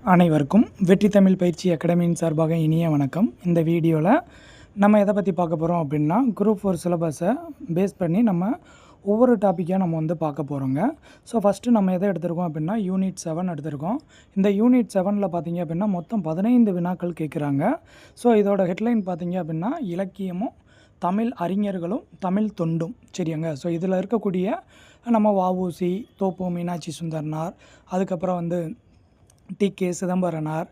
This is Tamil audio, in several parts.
அனைவருக்கும் வெற்றி தமிழ் பயிற்சி அகாடமியின் சார்பாக இனிய வணக்கம். இந்த வீடியோவில் நம்ம எதை பற்றி பார்க்க போகிறோம் அப்படின்னா, குரூப் 4 சிலபஸை பேஸ் பண்ணி நம்ம ஒவ்வொரு டாப்பிக்காக நம்ம வந்து பார்க்க போகிறோங்க. ஸோ ஃபஸ்ட்டு நம்ம எதை எடுத்திருக்கோம் அப்படின்னா, யூனிட் 7 எடுத்திருக்கோம். இந்த யூனிட் 7ல் பார்த்திங்க அப்படின்னா மொத்தம் 15 வினாக்கள் கேட்குறாங்க. ஸோ இதோட ஹெட்லைன் பார்த்திங்க அப்படின்னா, இலக்கியமும் தமிழ் அறிஞர்களும் தமிழ் தொண்டும். சரியாங்க. ஸோ இதில் இருக்கக்கூடிய நம்ம வ.உ.சி., தோப்பு மீனாட்சி சுந்தரனார், அதுக்கப்புறம் வந்து டி.கே. சிதம்பரனார்,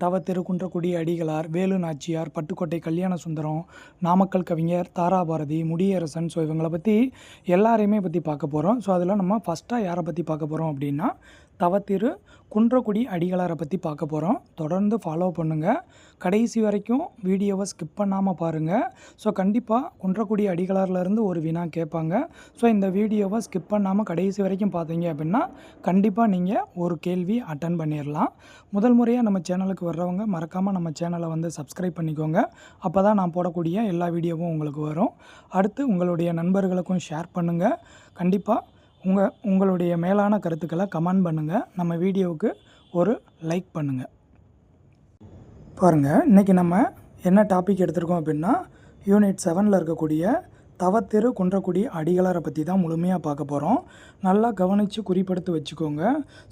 தவ திருக்குன்றக்குடி அடிகளார், வேலு நாச்சியார், பட்டுக்கோட்டை கல்யாண சுந்தரம், நாமக்கல் கவிஞர் தாராபாரதி, முடியரசன். ஸோ இவங்களை பற்றி எல்லாரையுமே பற்றி பார்க்க போகிறோம். ஸோ அதில் நம்ம ஃபஸ்ட்டாக யாரை பற்றி பார்க்க போகிறோம் அப்படின்னா, தவத்திரு குன்றக்குடி அடிகளாரை பற்றி பார்க்க போகிறோம். தொடர்ந்து ஃபாலோ பண்ணுங்கள். கடைசி வரைக்கும் வீடியோவை ஸ்கிப் பண்ணாமல் பாருங்கள். ஸோ கண்டிப்பாக குன்றக்குடி அடிகளார்லேருந்து ஒரு வினா கேட்பாங்க. ஸோ இந்த வீடியோவை ஸ்கிப் பண்ணாமல் கடைசி வரைக்கும் பார்த்தீங்க அப்படின்னா கண்டிப்பாக நீங்கள் ஒரு கேள்வி அட்டன் பண்ணிடலாம். முதல் முறையாக நம்ம சேனலுக்கு வர்றவங்க மறக்காமல் நம்ம சேனலை வந்து சப்ஸ்கிரைப் பண்ணிக்கோங்க. அப்போ தான் நான் போடக்கூடிய எல்லா வீடியோவும் உங்களுக்கு வரும். அடுத்து உங்களுடைய நண்பர்களுக்கும் ஷேர் பண்ணுங்கள். கண்டிப்பாக உங்களுடைய மேலான கருத்துக்களை கமெண்ட் பண்ணுங்கள். நம்ம வீடியோவுக்கு ஒரு லைக் பண்ணுங்கள். பாருங்கள், இன்றைக்கி நம்ம என்ன டாபிக் எடுத்திருக்கோம் அப்படின்னா, யூனிட் 7ல் இருக்கக்கூடிய தவத்திரு குன்றக்குடி அடிகளாரை பற்றி தான் முழுமையாக பார்க்க போகிறோம். நல்லா கவனித்து குறிப்பெடுத்து வச்சுக்கோங்க.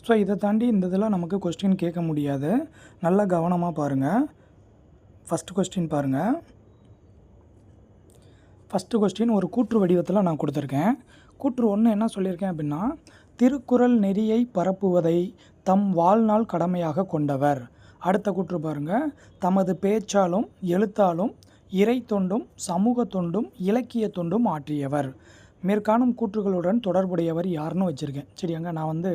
ஸோ இதை தாண்டி இந்த இதில் நமக்கு கொஸ்டின் கேட்க முடியாது. நல்லா கவனமாக பாருங்கள். ஃபஸ்ட்டு கொஸ்டின் பாருங்கள். ஃபஸ்ட்டு கொஸ்டின் ஒரு கூற்று வடிவத்தில் நான் கொடுத்துருக்கேன். கூற்று 1 என்ன சொல்லியிருக்கேன் அப்படின்னா, திருக்குறள் நெறியை பரப்புவதை தம் வாழ்நாள் கடமையாக கொண்டவர். அடுத்த கூற்று பாருங்கள், தமது பேச்சாலும் எழுத்தாலும் இறை தொண்டும் சமூக தொண்டும் இலக்கிய தொண்டும் ஆற்றியவர். மேற்காணும் கூற்றுகளுடன் தொடர்புடையவர் யாருன்னு வச்சுருக்கேன். சரியாங்க. நான் வந்து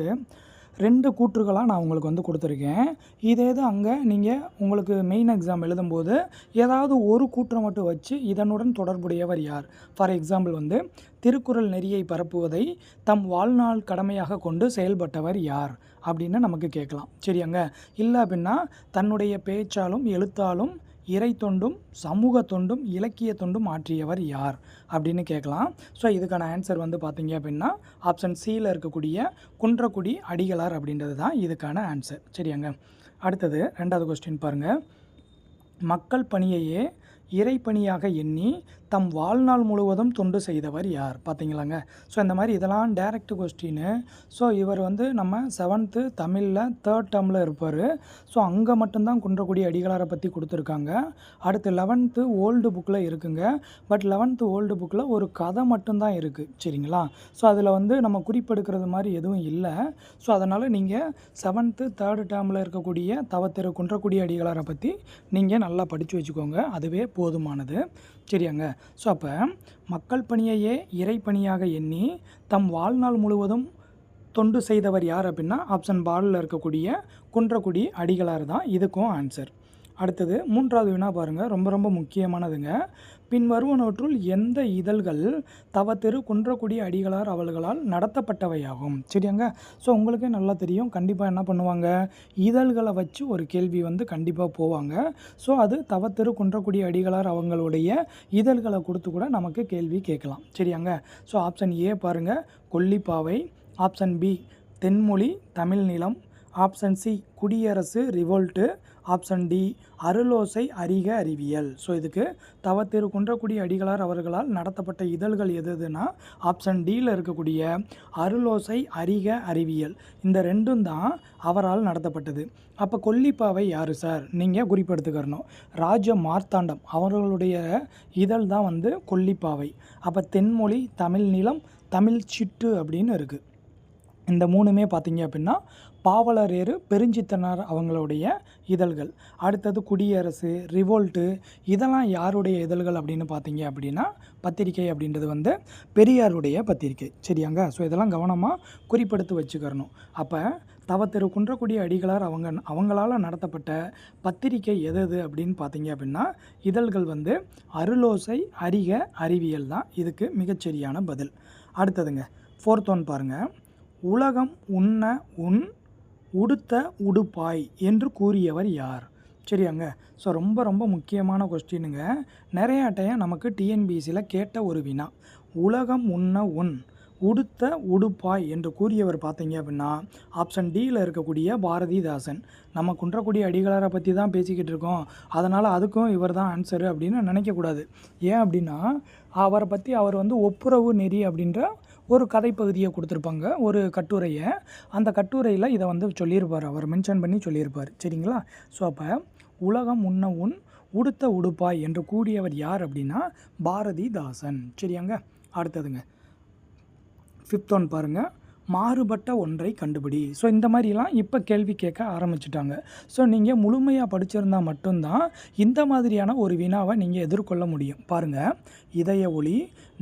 2 கூற்றுகளாக நான் உங்களுக்கு வந்து கொடுத்துருக்கேன். இதே இது அங்கே நீங்கள் உங்களுக்கு மெயின் எக்ஸாம் எழுதும்போது ஏதாவது ஒரு கூற்றை மட்டும் வச்சு இதனுடன் தொடர்புடையவர் யார். ஃபார் எக்ஸாம்பிள் வந்து திருக்குறள் நெறியை பரப்புவதை தம் வாழ்நாள் கடமையாக கொண்டு செயல்பட்டவர் யார் அப்படின்னு நமக்கு கேட்கலாம். சரியாங்க. இல்லை அப்படின்னா தன்னுடைய பேச்சாலும் எழுத்தாலும் இறை தொண்டும் சமூக தொண்டும் இலக்கிய தொண்டும் ஆற்றியவர் யார் அப்படின்னு கேட்கலாம். ஸோ இதுக்கான ஆன்சர் வந்து பார்த்தீங்க அப்படின்னா ஆப்ஷன் சியில் இருக்கக்கூடிய குன்றக்குடி அடிகளார் அப்படின்றது தான் இதுக்கான ஆன்சர். சரியாங்க. அடுத்தது 2வது கொஸ்டின் பாருங்கள். மக்கள் பணியையே இறைப்பணியாக எண்ணி தம் வாழ்நாள் முழுவதும் தொண்டு செய்தவர் யார். பார்த்தீங்களாங்க. ஸோ இந்த மாதிரி இதெல்லாம் டைரக்ட் கொஸ்டின்னு. ஸோ இவர் வந்து நம்ம 7th தமிழில் 3rd டேர்மில் இருப்பார். ஸோ அங்கே மட்டும்தான் குன்றக்குடி அடிகளாரை பற்றி கொடுத்துருக்காங்க. அடுத்து 11th ஓல்டு புக்கில் இருக்குங்க. பட் 11th ஓல்டு புக்கில் ஒரு கதை மட்டும்தான் இருக்குது. சரிங்களா. ஸோ அதில் வந்து நம்ம குறிப்பெடுக்கிறது மாதிரி எதுவும் இல்லை. ஸோ அதனால் நீங்கள் 7th 3rd டேர்மில் இருக்கக்கூடிய தவத்திரு குன்றக்குடி அடிகளாரை பற்றி நீங்கள் நல்லா படித்து வச்சுக்கோங்க. அதுவே போதுமானது. சரியாங்க. ஸோ அப்போ மக்கள் பணியையே இறைப்பணியாக எண்ணி தம் வாழ்நாள் முழுவதும் தொண்டு செய்தவர் யார் அப்படின்னா ஆப்ஷன் பாலில் இருக்கக்கூடிய குன்றக்குடி அடிகளார் தான் இதுக்கும் ஆன்சர். அடுத்தது 3வது வினா பாருங்கள். ரொம்ப ரொம்ப முக்கியமானதுங்க. பின்வருவனவற்றுள் எந்த இதழ்கள் தவத்திரு குன்றக்குடி அடிகளார் அவர்களால் நடத்தப்பட்டவையாகும். சரியாங்க. ஸோ உங்களுக்கே நல்லா தெரியும். கண்டிப்பாக என்ன பண்ணுவாங்க, இதழ்களை வச்சு ஒரு கேள்வி வந்து கண்டிப்பாக போவாங்க. ஸோ அது தவத்திரு குன்றக்குடி அடிகளார் அவங்களுடைய இதழ்களை கொடுத்து கூட நமக்கு கேள்வி கேட்கலாம். சரியாங்க. ஸோ ஆப்ஷன் ஏ பாருங்கள், கொல்லிப்பாவை. ஆப்ஷன் பி தென்மொழி தமிழ் நிலம். ஆப்ஷன் சி குடியரசு ரிவோல்ட்டு. ஆப்ஷன் டி அருளோசை அறிக அறிவியல். ஸோ இதுக்கு தவத்திரு குன்றக்குடி அடிகளார் அவர்களால் நடத்தப்பட்ட இதழ்கள் எதுனா ஆப்ஷன் டியில் இருக்கக்கூடிய அருளோசை அறிக அறிவியல். இந்த 2ம் தான் அவரால் நடத்தப்பட்டது. அப்போ கொல்லிப்பாவை யார் சார் நீங்கள் குறிப்பெடுத்துக்கிறணும். ராஜ மார்த்தாண்டம் அவர்களுடைய இதழ் தான் வந்து கொல்லிப்பாவை. அப்போ தென்மொழி தமிழ் நிலம் தமிழ் சிட்டு அப்படின்னு இருக்குது. இந்த 3மே பார்த்தீங்க அப்படின்னா பாவலரேறு பெருஞ்சித்தனார் அவங்களுடைய இதழ்கள். அடுத்தது குடியரசு ரிவோல்ட்டு இதெல்லாம் யாருடைய இதழ்கள் அப்படின்னு பார்த்தீங்க அப்படின்னா பத்திரிகை அப்படின்றது வந்து பெரியாருடைய பத்திரிகை. சரியாங்க. ஸோ இதெல்லாம் கவனமாக குறிப்பெடுத்து வச்சுக்கிறணும். அப்போ தவத்திரு குன்றக்குடி அடிகளார் அவங்களால் நடத்தப்பட்ட பத்திரிகை எது அப்படின்னு பார்த்தீங்க அப்படின்னா இதழ்கள் வந்து அருளோசை அறிக அறிவியல் தான் இதுக்கு மிகச்சரியான பதில். அடுத்ததுங்க 4th ஒன் பாருங்கள். உலகம் உண்ண உன் உடுத்த உடுப்பாய் என்று கூறியவர் யார். சரியாங்க. ஸோ ரொம்ப ரொம்ப முக்கியமான கொஸ்டினுங்க. நிறையா டைம் நமக்கு டிஎன்பிஎஸ்சியில் கேட்ட ஒரு வினா. உலகம் உண்ண உன் உடுத்த உடுப்பாய் என்று கூறியவர் பார்த்தீங்க அப்படின்னா ஆப்ஷன் டியில் இருக்கக்கூடிய பாரதிதாசன். நம்ம குன்றக்குடி அடிகளாரை பற்றி தான் பேசிக்கிட்டு இருக்கோம், அதனால் அதுக்கும் இவர் தான் ஆன்சரு அப்படின்னு நினைக்கக்கூடாது. ஏன் அப்படின்னா அவரை பற்றி அவர் வந்து ஒப்புரவு நெறி அப்படின்ற ஒரு கதைப்பகுதியை கொடுத்துருப்பாங்க, ஒரு கட்டுரையை. அந்த கட்டுரையில் இதை வந்து சொல்லியிருப்பார், அவர் மென்ஷன் பண்ணி சொல்லியிருப்பார். சரிங்களா? ஸோ அப்போ உலகம் உண்ண உன் உடுத்த உடுப்பாய் என்று கூடியவர் யார் அப்படின்னா பாரதிதாசன். சரியாங்க? அடுத்ததுங்க 5th ஒன் பாருங்கள், மாறுபட்ட ஒன்றை கண்டுபிடி. ஸோ இந்த மாதிரிலாம் இப்போ கேள்வி கேட்க ஆரம்பிச்சிட்டாங்க. ஸோ நீங்கள் முழுமையாக படிச்சிருந்தால் மட்டும்தான் இந்த மாதிரியான ஒரு வினாவை நீங்கள் எதிர்கொள்ள முடியும். பாருங்கள், இதய ஒளி,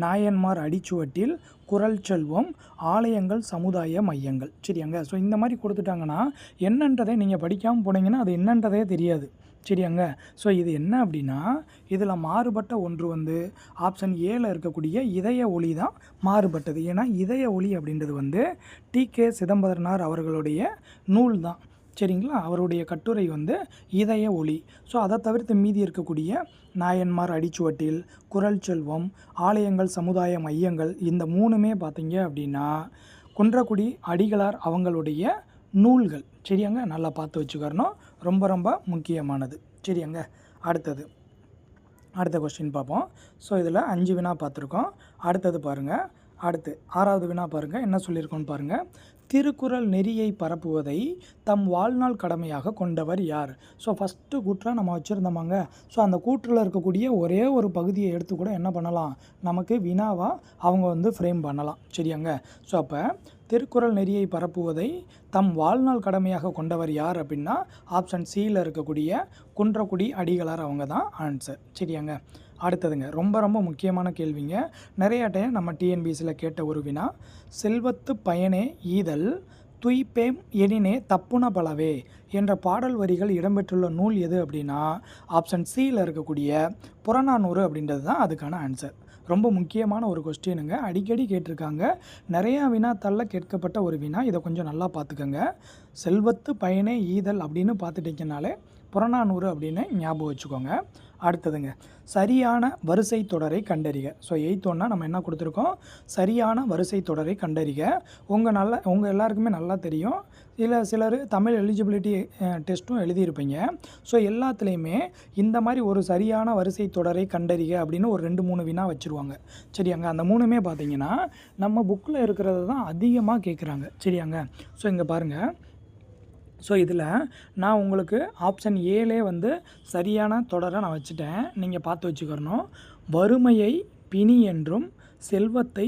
நாயன்மார் அடிச்சுவட்டில், குரல் செல்வம், ஆலயங்கள், சமுதாய மையங்கள். சரியாங்க? ஸோ இந்த மாதிரி கொடுத்துட்டாங்கன்னா என்னன்றதை நீங்கள் படிக்காமல் போனீங்கன்னா அது என்னன்றதே தெரியாது. சரியாங்க? ஸோ இது என்ன அப்படின்னா இதில் மாறுபட்ட ஒன்று வந்து ஆப்ஷன் ஏல இருக்கக்கூடிய இதய ஒளி தான் மாறுபட்டது. ஏன்னா இதய ஒளி அப்படின்றது வந்து டி.கே. சிதம்பரனார் அவர்களுடைய நூல் தான். சரிங்களா? அவருடைய கட்டுரை வந்து இதய ஒளி. ஸோ அதை தவிர்த்து மீதி இருக்கக்கூடிய நாயன்மார் அடிச்சுவட்டில், குரல் செல்வம், ஆலயங்கள், சமுதாய மையங்கள், இந்த 3மே பார்த்தீங்க அப்படின்னா குன்றக்குடி அடிகளார் அவங்களுடைய நூல்கள். சரியாங்க? நல்லா பார்த்து வச்சுக்கறணும், ரொம்ப ரொம்ப முக்கியமானது. சரியாங்க? அடுத்த கொஸ்டின் பார்ப்போம். ஸோ இதில் 5 வினா பார்த்துருக்கோம். அடுத்தது பாருங்கள், அடுத்து 6வது வினா பாருங்கள், என்ன சொல்லியிருக்கோன்னு பாருங்கள். திருக்குறள் நெறியை பரப்புவதை தம் வாழ்நாள் கடமையாக கொண்டவர் யார்? ஸோ ஃபஸ்ட்டு கூற்றாக நம்ம வச்சுருந்தோமாங்க. ஸோ அந்த கூற்றில் இருக்கக்கூடிய ஒரே ஒரு பகுதியை எடுத்து கூட என்ன பண்ணலாம், நமக்கு வினாவாக அவங்க வந்து ஃப்ரேம் பண்ணலாம். சரியாங்க? ஸோ அப்போ திருக்குறள் நெறியை பரப்புவதை தம் வாழ்நாள் கடமையாக கொண்டவர் யார் அப்படின்னா ஆப்ஷன் சியில் இருக்கக்கூடிய குன்றக்குடி அடிகளார் அவங்க தான் ஆன்சர். சரியாங்க? அடுத்ததுங்க, ரொம்ப ரொம்ப முக்கியமான கேள்விங்க. நிறைய டைம் நம்ம டிஎன்பிசியில் கேட்ட ஒரு வினா. செல்வத்து பயனே ஈதல் துய்ப்பேம் எனினே தப்புன பலவே என்ற பாடல் வரிகள் இடம்பெற்றுள்ள நூல் எது அப்படின்னா ஆப்ஷன் சியில் இருக்கக்கூடிய புறநானூறு அப்படின்றது தான் அதுக்கான ஆன்சர். ரொம்ப முக்கியமான ஒரு கொஸ்டினுங்க, அடிக்கடி கேட்டிருக்காங்க, நிறையா வினாத்தாளில் கேட்கப்பட்ட ஒரு வினா. இதை கொஞ்சம் நல்லா பார்த்துக்கோங்க. செல்வத்து பயனே ஈதல் அப்படின்னு பார்த்துட்டிங்கனாலே புறநானூறு அப்படின்னு ஞாபகம் வச்சுக்கோங்க. அடுத்ததுங்க, சரியான வரிசை தொடரை கண்டறிக. ஸோ 8th ஒன்றா நம்ம என்ன கொடுத்துருக்கோம், சரியான வரிசை தொடரை கண்டறிக. உங்கள் எல்லாருக்குமே நல்லா தெரியும், சிலர் தமிழ் எலிஜிபிலிட்டி டெஸ்ட்டும் எழுதியிருப்பீங்க. ஸோ எல்லாத்துலேயுமே இந்த மாதிரி ஒரு சரியான வரிசை தொடரை கண்டறிக அப்படின்னு ஒரு 2-3 வினா வச்சுருவாங்க. சரியாங்க? அந்த 3மே பார்த்தீங்கன்னா நம்ம புக்கில் இருக்கிறது தான் அதிகமாக கேட்குறாங்க. சரியாங்க? ஸோ இங்கே பாருங்கள். ஸோ இதில் நான் உங்களுக்கு ஆப்ஷன் ஏலே வந்து சரியான தொடரை நான் வச்சுட்டேன், நீங்கள் பார்த்து வச்சுக்கிறணும். வறுமையை பிணி என்றும் செல்வத்தை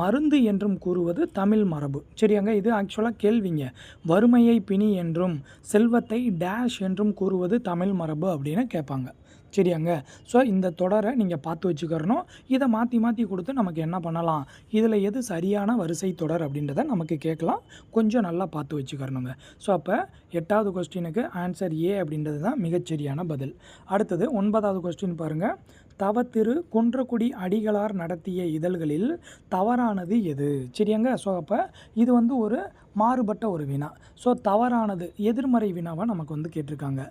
மருந்து என்றும் கூறுவது தமிழ் மரபு. சரியாங்க? இது ஆக்சுவலாக கேள்விங்க. வறுமையை பிணி என்றும் செல்வத்தை டேஷ் என்றும் கூறுவது தமிழ் மரபு அப்படின்னு கேட்பாங்க. சரியாங்க? ஸோ இந்த தொடரை நீங்கள் பார்த்து வச்சுக்கிறணும். இதை மாற்றி கொடுத்து நமக்கு என்ன பண்ணலாம், இதில் எது சரியான வரிசை தொடர் அப்படின்றத நமக்கு கேட்கலாம். கொஞ்சம் நல்லா பார்த்து வச்சுக்கிறணுங்க. ஸோ அப்போ 8வது கொஸ்டினுக்கு ஆன்சர் ஏ அப்படின்றது தான் மிகச்சரியான பதில். அடுத்தது 9வது கொஸ்டின் பாருங்கள். தவத்திரு குன்றக்குடி அடிகளார் நடத்திய இதழ்களில் தவறானது எது? சரியாங்க? ஸோ அப்போ இது வந்து ஒரு மாறுபட்ட ஒரு வினா. ஸோ தவறானது எதிர்மறை வினாவை நமக்கு வந்து கேட்டிருக்காங்க.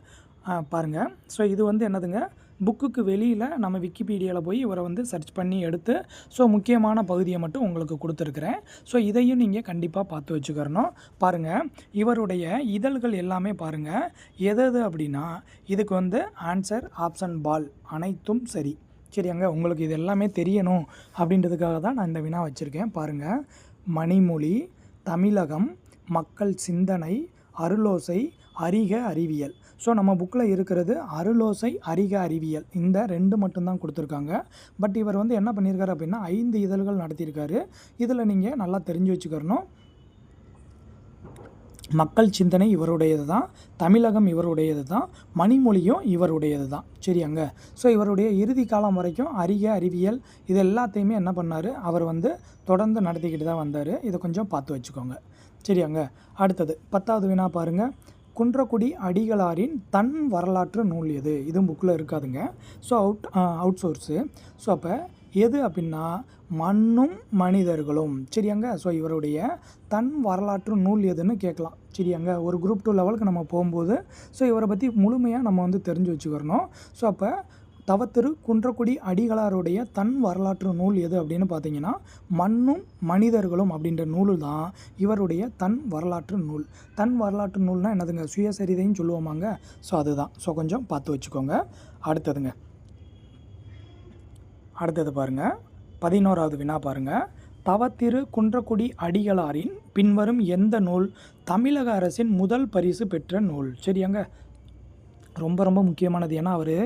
பாருங்கள். ஸோ இது வந்து என்னதுங்க, புக்குக்கு வெளியில் நம்ம விக்கிபீடியாவில் போய் இவரை வந்து சர்ச் பண்ணி எடுத்து ஸோ முக்கியமான பகுதியை மட்டும் உங்களுக்கு கொடுத்துருக்குறேன். ஸோ இதையும் நீங்கள் கண்டிப்பாக பார்த்து வச்சுக்கிறணும். பாருங்கள், இவருடைய இதழ்கள் எல்லாமே பாருங்கள் எது அப்படின்னா இதுக்கு வந்து ஆன்சர் ஆப்ஷன் பால், அனைத்தும் சரி. சரியாங்க? உங்களுக்கு இது எல்லாமே தெரியணும் அப்படின்றதுக்காக தான் நான் இந்த வினா வச்சுருக்கேன். பாருங்கள், மணிமொழி, தமிழகம், மக்கள் சிந்தனை, அருளோசை, அறிக அறிவியல். ஸோ நம்ம புக்கில் இருக்கிறது அருளோசை, அறிக அறிவியல், இந்த 2 மட்டும்தான் கொடுத்துருக்காங்க. பட் இவர் வந்து என்ன பண்ணியிருக்காரு அப்படின்னா 5 இதழ்கள் நடத்தியிருக்காரு. இதில் நீங்கள் நல்லா தெரிஞ்சு வச்சுக்கிறணும். மக்கள் சிந்தனை இவருடையது தான், தமிழகம் இவருடையது தான், மணிமொழியும் இவருடையது தான். சரியாங்க? ஸோ இவருடைய இறுதி காலம் வரைக்கும் அறிக அறிவியல் இது எல்லாத்தையுமே என்ன பண்ணார், அவர் வந்து தொடர்ந்து நடத்திக்கிட்டு தான் வந்தார். இதை கொஞ்சம் பார்த்து வச்சுக்கோங்க. சரியாங்க? அடுத்தது 10வது வினா பாருங்கள். குன்றக்குடி அடிகளாரின் தன் வரலாற்று நூல் எது? இதுவும் புக்கில் இருக்காதுங்க. So out source. ஸோ அப்போ எது அப்படின்னா மண்ணும் மனிதர்களும். சரியாங்க? ஸோ இவருடைய தன் வரலாற்று நூல் எதுன்னு கேட்கலாம். சரியாங்க? ஒரு குரூப் 2 லெவலுக்கு நம்ம போகும்போது ஸோ இவரை பற்றி முழுமையாக நம்ம வந்து தெரிஞ்சு வச்சுக்கிறணும். ஸோ அப்போ தவத்திரு குன்றக்குடி அடிகளாருடைய தன் வரலாற்று நூல் எது அப்படின்னு பார்த்தீங்கன்னா மண்ணும் மனிதர்களும் அப்படின்ற நூல் தான் இவருடைய தன் வரலாற்று நூல். தன் வரலாற்று நூல்னால் என்னதுங்க, சுயசரிதைன்னு சொல்லுவோமாங்க. ஸோ அதுதான். ஸோ கொஞ்சம் பார்த்து வச்சுக்கோங்க. அடுத்தது பாருங்கள், 11வது வினா பாருங்கள். தவத்திரு குன்றக்குடி அடிகளாரின் பின்வரும் எந்த நூல் தமிழக அரசின் முதல் பரிசு பெற்ற நூல்? சரியாங்க, ரொம்ப ரொம்ப முக்கியமானது. ஏன்னா அவர்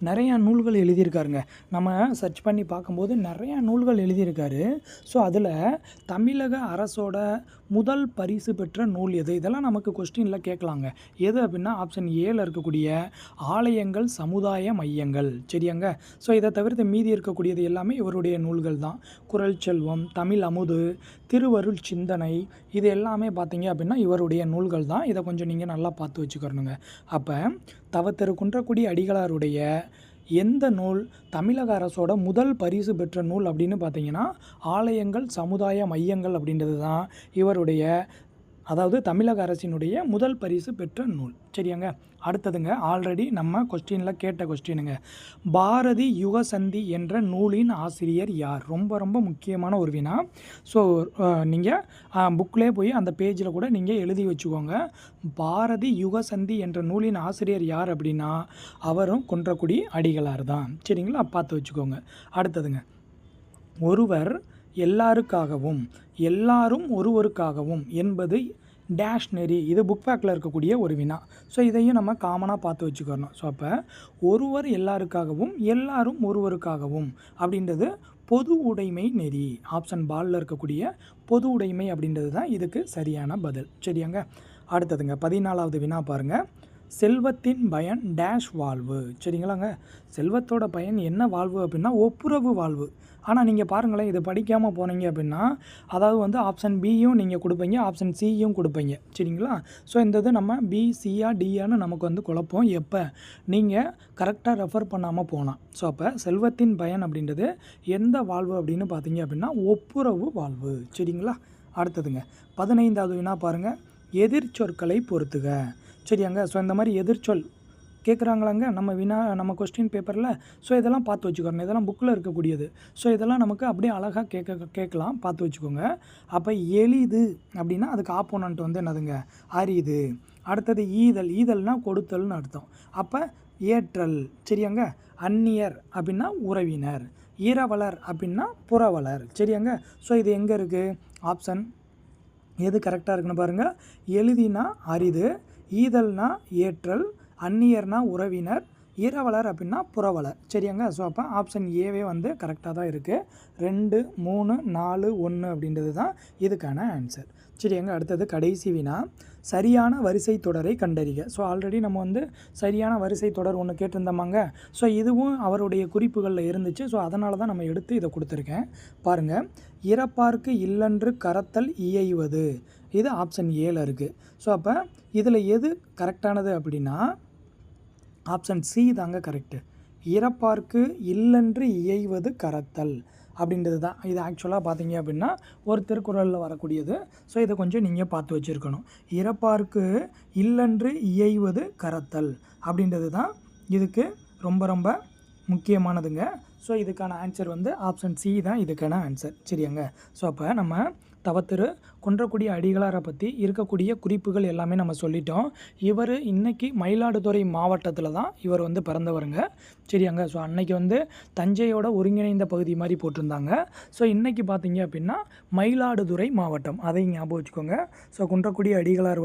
நிறையா நூல்கள் எழுதியிருக்காருங்க. நம்ம சர்ச் பண்ணி பார்க்கும்போது நிறையா நூல்கள் எழுதியிருக்காரு. ஸோ அதில் தமிழக அரசோட முதல் பரிசு பெற்ற நூல் எது? இதெல்லாம் நமக்கு கொஸ்டினில் கேட்கலாங்க. எது அப்படின்னா ஆப்ஷன் ஏல இருக்கக்கூடிய ஆலயங்கள் சமுதாய மையங்கள். சரியாங்க. ஸோ இதை தவிர்த்து மீதி இருக்கக்கூடியது எல்லாமே இவருடைய நூல்கள் தான். குறள் செல்வம், தமிழ் அமுது, திருவருள் சிந்தனை, இது எல்லாமே பார்த்தீங்க அப்படின்னா இவருடைய நூல்கள் தான். இதை கொஞ்சம் நீங்கள் நல்லா பார்த்து வச்சுக்கிறணுங்க. அப்போ தவத்திரு குன்றக்குடி அடிகளாருடைய எந்த நூல் தமிழக அரசோட முதல் பரிசு பெற்ற நூல் அப்படின்னு பார்த்தீங்கன்னா ஆலயங்கள் சமுதாய மையங்கள் அப்படின்றது தான் இவருடைய, அதாவது தமிழக அரசினுடைய முதல் பரிசு பெற்ற நூல். சரியாங்க. அடுத்ததுங்க, ஆல்ரெடி நம்ம கொஸ்டினில் கேட்ட கொஸ்டினுங்க. பாரதி யுகசந்தி என்ற நூலின் ஆசிரியர் யார்? ரொம்ப ரொம்ப முக்கியமான ஒரு வினா. ஸோ நீங்கள் புக்கிலே போய் அந்த பேஜில் கூட நீங்கள் எழுதி வச்சுக்கோங்க. பாரதி யுகசந்தி என்ற நூலின் ஆசிரியர் யார் அப்படின்னா அவரும் குன்றக்குடி அடிகளார் தான். சரிங்களா, பார்த்து வச்சுக்கோங்க. அடுத்ததுங்க, ஒருவர் எல்லாருக்காகவும் எல்லாரும் ஒருவருக்காகவும் என்பது டேஷ் நெறி. இது புக் பேக்கில் இருக்கக்கூடிய ஒரு வினா. ஸோ இதையும் நம்ம காமனாக பார்த்து வச்சுக்கணும். ஸோ அப்போ ஒருவர் எல்லாருக்காகவும் எல்லாரும் ஒருவருக்காகவும் அப்படின்றது பொது உடைமை நெறி. ஆப்ஷன் பாலில் இருக்கக்கூடிய பொது உடைமை அப்படின்றது தான் இதுக்கு சரியான பதில். சரியாங்க. அடுத்ததுங்க, 14வது வினா பாருங்கள். செல்வத்தின் பயன் டேஷ் வாழ்வு. சரிங்களாங்க, செல்வத்தோட பயன் என்ன வாழ்வு அப்படின்னா ஒப்புரவு வாழ்வு. ஆனால் நீங்கள் பாருங்களேன், இது படிக்காமல் போனீங்க அப்படின்னா அதாவது ஆப்ஷன் பியும் நீங்கள் கொடுப்பீங்க, ஆப்ஷன் சியும் கொடுப்பீங்க. சரிங்களா. ஸோ இந்த இது நம்ம பி சியா டியான்னு நமக்கு குழப்பம் எப்போ நீங்கள் கரெக்டாக ரெஃபர் பண்ணாமல் போனால். ஸோ அப்போ செல்வத்தின் பயன் அப்படின்றது எந்த வாழ்வு அப்படின்னு பார்த்தீங்க அப்படின்னா ஒப்புரவு வாழ்வு. சரிங்களா. அடுத்ததுங்க, 15வது வினா பாருங்கள். எதிர்ச்சொற்களை பொறுத்துக. சரியாங்க. ஸோ இந்த மாதிரி எதிர்ச்சொல் கேட்குறாங்களாங்க நம்ம கொஸ்டின் பேப்பரில். ஸோ இதெல்லாம் பார்த்து வச்சுக்கோங்க. இதெல்லாம் புக்கில் இருக்கக்கூடியது. ஸோ இதெல்லாம் நமக்கு அப்படியே அழகாக கேட்கலாம், பார்த்து வச்சுக்கோங்க. அப்போ எளிது அப்படின்னா அதுக்கு ஆப்போனண்ட் என்னதுங்க, அரிது. அடுத்தது ஈதல். ஈதல்னால் கொடுத்தல்னு அர்த்தம். அப்போ ஏற்றல். சரியாங்க. அந்நியர் அப்படின்னா உறவினர். இரவலர் அப்படின்னா புறவலர். சரியாங்க. ஸோ இது எங்கே இருக்குது? ஆப்ஷன் எது கரெக்டாக இருக்குன்னு பாருங்கள். எளிதினா அரிது, ஈதல்னா ஏற்றல், அந்நியர்னா உறவினர், இரவலர் அப்படின்னா புறவலர். சரியாங்க. ஸோ அப்போ ஆப்ஷன் ஏவே கரெக்டாக தான் இருக்குது. 2, 3, 4, 1 அப்படின்றது தான் இதுக்கான ஆன்சர். சரியாங்க. அடுத்தது கடைசி வினா. சரியான வரிசை தொடரை கண்டறிக. ஸோ ஆல்ரெடி நம்ம சரியான வரிசை தொடர் ஒன்று கேட்டிருந்தோமாங்க. ஸோ இதுவும் அவருடைய குறிப்புகளில் இருந்துச்சு. ஸோ அதனால தான் நம்ம எடுத்து இதை கொடுத்துருக்கேன். பாருங்கள், இறப்பார்க்கு இல்லென்று கரத்தல் இயைவது. இது ஆப்ஷன் ஏல இருக்குது. ஸோ அப்போ இதில் எது கரெக்டானது அப்படின்னா ஆப்ஷன் சி தாங்க கரெக்டு. இறப்பார்க்கு இல்லென்று இயைவது கரத்தல் அப்படின்றது தான். இது ஆக்சுவலாக பார்த்தீங்க அப்படின்னா ஒரு திருக்குறளில் வரக்கூடியது. ஸோ இதை கொஞ்சம் நீங்கள் பார்த்து வச்சுருக்கணும். இறப்பார்க்கு இல்லென்று இயைவது கரத்தல் அப்படின்றது தான் இதுக்கு ரொம்ப ரொம்ப முக்கியமானதுங்க. ஸோ இதுக்கான ஆன்சர் ஆப்ஷன் சி தான் இதுக்கான ஆன்சர். சரியாங்க. ஸோ அப்போ நம்ம தவத்திரு குன்றக்குடி அடிகளாரை பற்றி இருக்கக்கூடிய குறிப்புகள் எல்லாமே நம்ம சொல்லிட்டோம். இவர் இன்றைக்கி மயிலாடுதுறை மாவட்டத்தில் தான் இவர் பிறந்தவருங்க. சரியாங்க. ஸோ அன்னைக்கு தஞ்சையோட ஒருங்கிணைந்த பகுதி மாதிரி போட்டிருந்தாங்க. ஸோ இன்றைக்கி பார்த்தீங்க அப்படின்னா மயிலாடுதுறை மாவட்டம், அதை ஞாபகம் வச்சுக்கோங்க. ஸோ குன்றக்குடி அடிகளார்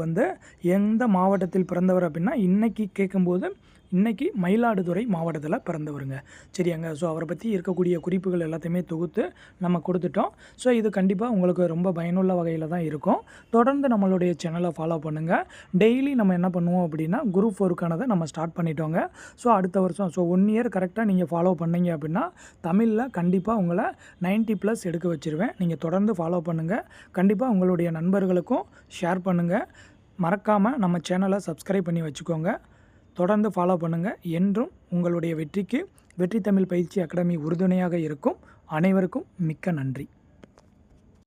எந்த மாவட்டத்தில் பிறந்தவர் அப்படின்னா இன்றைக்கி கேட்கும்போது இன்றைக்கி மயிலாடுதுறை மாவட்டத்தில் பிறந்தவருங்க. சரியாங்க. ஸோ அவரை பற்றி இருக்கக்கூடிய குறிப்புகள் எல்லாத்தையுமே தொகுத்து நம்ம கொடுத்துட்டோம். ஸோ இது கண்டிப்பாக உங்களுக்கு ரொம்ப பயனுள்ள வகையில் தான் இருக்கும். தொடர்ந்து நம்மளுடைய சேனலை ஃபாலோ பண்ணுங்கள். டெய்லி நம்ம என்ன பண்ணுவோம் அப்படின்னா குரூப் 4க்கானதை நம்ம ஸ்டார்ட் பண்ணிட்டோங்க. ஸோ அடுத்த வருஷம் 1 இயர் கரெக்டாக நீங்கள் ஃபாலோ பண்ணீங்க அப்படின்னா தமிழில் கண்டிப்பாக உங்களை 90+ எடுக்க வச்சுருவேன். நீங்கள் தொடர்ந்து ஃபாலோ பண்ணுங்கள். கண்டிப்பாக உங்களுடைய நண்பர்களுக்கும் ஷேர் பண்ணுங்கள். மறக்காமல் நம்ம சேனலை சப்ஸ்கிரைப் பண்ணி வச்சுக்கோங்க. தொடர்ந்து ஃபாலோ பண்ணுங்கள். என்றும் உங்களுடைய வெற்றிக்கு வெற்றி தமிழ் பயிற்சி அகாடமி உறுதுணையாக இருக்கும். அனைவருக்கும் மிக்க நன்றி.